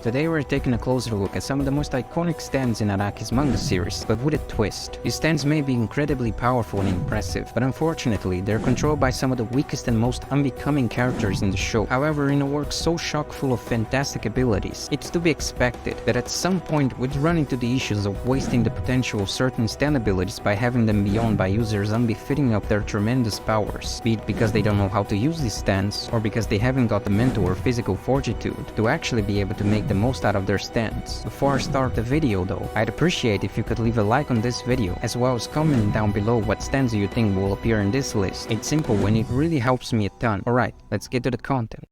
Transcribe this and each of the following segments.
Today we're taking a closer look at some of the most iconic stands in Araki's manga series, but with a twist. These stands may be incredibly powerful and impressive, but unfortunately they're controlled by some of the weakest and most unbecoming characters in the show. However, in a work so chock full of fantastic abilities, it's to be expected that at some point we'd run into the issues of wasting the potential of certain stand abilities by having them beyond by users unbefitting of their tremendous powers, be it because they don't know how to use these stands, or because they haven't got the mental or physical fortitude to actually be able to make the most out of their stands. Before I start the video though, I'd appreciate if you could leave a like on this video, as well as comment down below what stands you think will appear in this list. It's simple and it really helps me a ton. Alright, let's get to the content.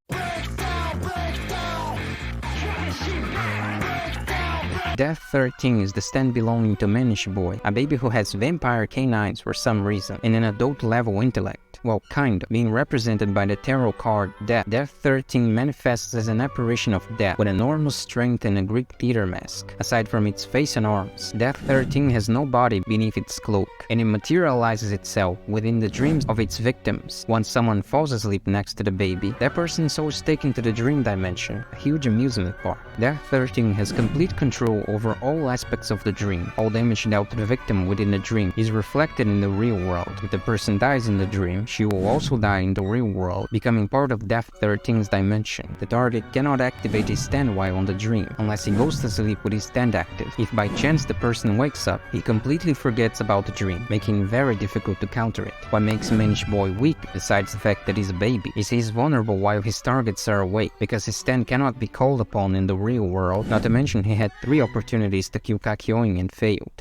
Death 13 is the stand belonging to Manish Boy, a baby who has vampire canines for some reason, and an adult level intellect. Well, kind of, being represented by the tarot card Death. Death 13 manifests as an apparition of death, with enormous strength and a Greek theater mask. Aside from its face and arms, Death 13 has no body beneath its cloak, and it materializes itself within the dreams of its victims. Once someone falls asleep next to the baby, that person's soul is taken to the dream dimension, a huge amusement park. Death 13 has complete control over all aspects of the dream. All damage dealt to the victim within the dream is reflected in the real world. If the person dies in the dream, she will also die in the real world, becoming part of Death 13's dimension. The target cannot activate his stand while on the dream, unless he goes to sleep with his stand active. If by chance the person wakes up, he completely forgets about the dream, making it very difficult to counter it. What makes Manish Boy weak, besides the fact that he's a baby, is he's vulnerable while his targets are awake, because his stand cannot be called upon in the real world, not to mention he had 3 opportunities to kill Kakyoin and failed.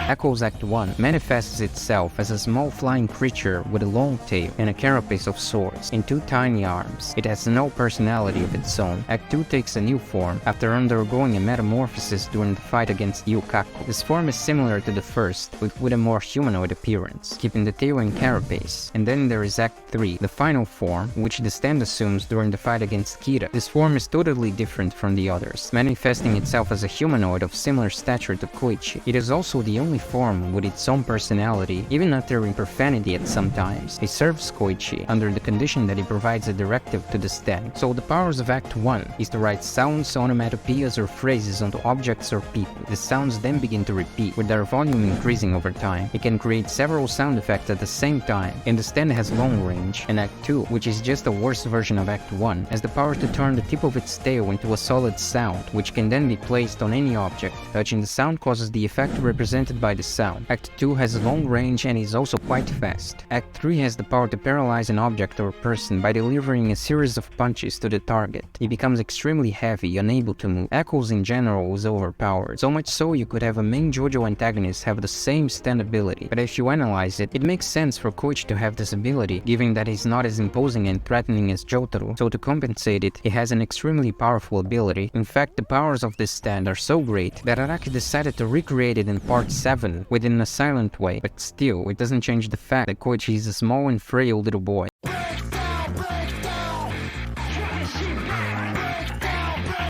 Echo's Act 1 manifests itself as a small flying creature with a long tail and a carapace of swords and 2 tiny arms. It has no personality of its own. Act 2 takes a new form after undergoing a metamorphosis during the fight against Yukaku. This form is similar to the first, with a more humanoid appearance, keeping the tail and carapace. And then there is Act 3, the final form, which the stand assumes during the fight against Kira. This form is totally different from the others, manifesting itself as a humanoid of similar stature to Koichi. It is also the only form with its own personality, even uttering profanity at some times. He serves Koichi under the condition that he provides a directive to the stand. So the powers of Act 1 is to write sounds, onomatopoeias or phrases onto objects or people. The sounds then begin to repeat, with their volume increasing over time. It can create several sound effects at the same time, and the stand has long range. And Act 2, which is just a worse version of Act 1, has the power to turn the tip of its tail into a solid sound, which can then be placed on any object. Touching the sound causes the effect represented by the sound. Act 2 has long range and is also quite fast. Act 3 has the power to paralyze an object or person by delivering a series of punches to the target. He becomes extremely heavy, unable to move. Echoes in general is overpowered, so much so you could have a main Jojo antagonist have the same stand ability. But if you analyze it, it makes sense for Koichi to have this ability, given that he's not as imposing and threatening as Jotaro, so to compensate it, he has an extremely powerful ability. In fact, the powers of this stand are so great that Araki decided to recreate it in part 7 within a silent way, but still, it doesn't change the fact that Koichi is a small and frail little boy.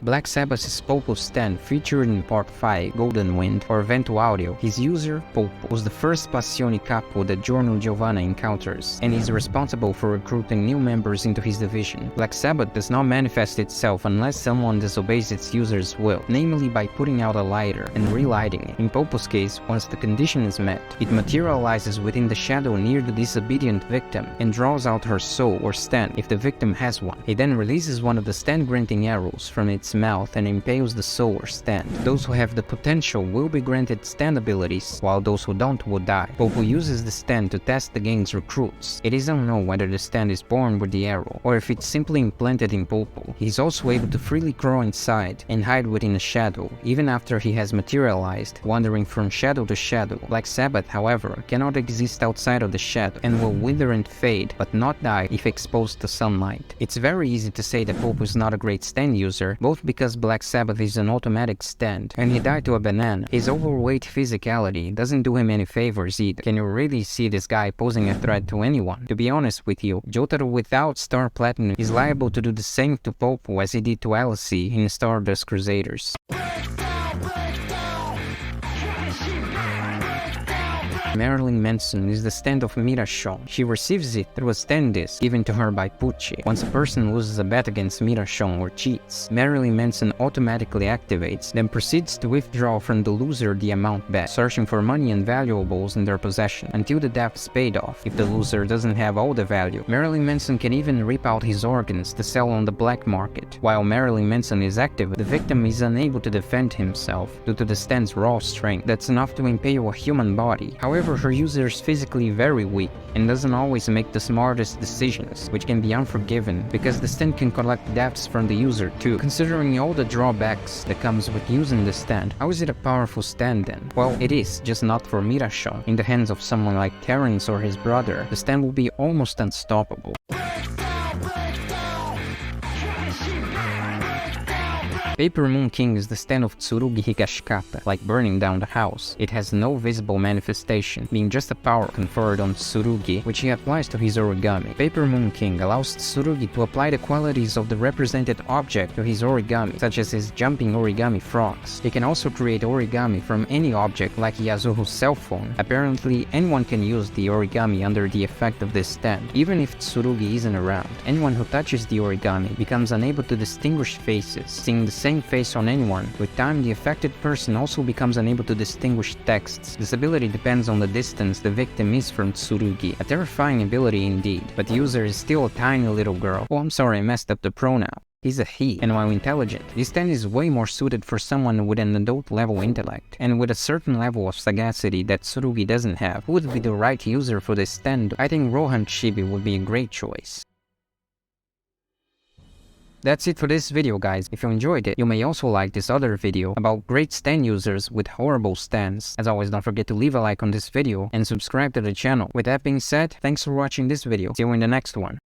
Black Sabbath's Popo's stand featured in Part 5, Golden Wind, or Vento Audio. His user, Popo, was the first Passione Capo that Giorno Giovanna encounters, and is responsible for recruiting new members into his division. Black Sabbath does not manifest itself unless someone disobeys its user's will, namely by putting out a lighter and relighting it. In Popo's case, once the condition is met, it materializes within the shadow near the disobedient victim and draws out her soul or stand if the victim has one. He then releases one of the stand-granting arrows from its mouth and impales the soul or stand. Those who have the potential will be granted stand abilities, while those who don't will die. Popo uses the stand to test the gang's recruits. It is unknown whether the stand is born with the arrow, or if it's simply implanted in Popo. He is also able to freely crawl inside and hide within a shadow, even after he has materialized, wandering from shadow to shadow. Black Sabbath, however, cannot exist outside of the shadow, and will wither and fade, but not die if exposed to sunlight. It's very easy to say that Popo is not a great stand user, both because Black Sabbath is an automatic stand, and he died to a banana. His overweight physicality doesn't do him any favors either. Can you really see this guy posing a threat to anyone? To be honest with you, Jotaro without Star Platinum is liable to do the same to Popo as he did to Alice in Stardust Crusaders. Marilyn Manson is the stand of Mirashon. She receives it through a stand disc given to her by Pucci. Once a person loses a bet against Mirashon or cheats, Marilyn Manson automatically activates, then proceeds to withdraw from the loser the amount bet, searching for money and valuables in their possession, until the debt is paid off. If the loser doesn't have all the value, Marilyn Manson can even rip out his organs to sell on the black market. While Marilyn Manson is active, the victim is unable to defend himself due to the stand's raw strength that's enough to impale a human body. However, her user is physically very weak and doesn't always make the smartest decisions, which can be unforgiven because the stand can collect debts from the user too. Considering all the drawbacks that comes with using the stand, how is it a powerful stand then? Well, it is, just not for Mirashon. In the hands of someone like Terrence or his brother, the stand will be almost unstoppable. Paper Moon King is the stand of Tsurugi Higashikata, like burning down the house. It has no visible manifestation, being just a power conferred on Tsurugi, which he applies to his origami. Paper Moon King allows Tsurugi to apply the qualities of the represented object to his origami, such as his jumping origami frogs. He can also create origami from any object like Yasuo's cell phone. Apparently, anyone can use the origami under the effect of this stand, even if Tsurugi isn't around. Anyone who touches the origami becomes unable to distinguish faces, seeing the same face on anyone. With time, the affected person also becomes unable to distinguish texts. This ability depends on the distance the victim is from Tsurugi. A terrifying ability indeed, but the user is still a tiny little girl. Oh, I'm sorry, I messed up the pronoun. He's a he, and while intelligent, this stand is way more suited for someone with an adult-level intellect, and with a certain level of sagacity that Tsurugi doesn't have. Who would be the right user for this stand? I think Rohan Chibi would be a great choice. That's it for this video, guys. If you enjoyed it, you may also like this other video about great stand users with horrible stands. As always, don't forget to leave a like on this video and subscribe to the channel. With that being said, thanks for watching this video. See you in the next one.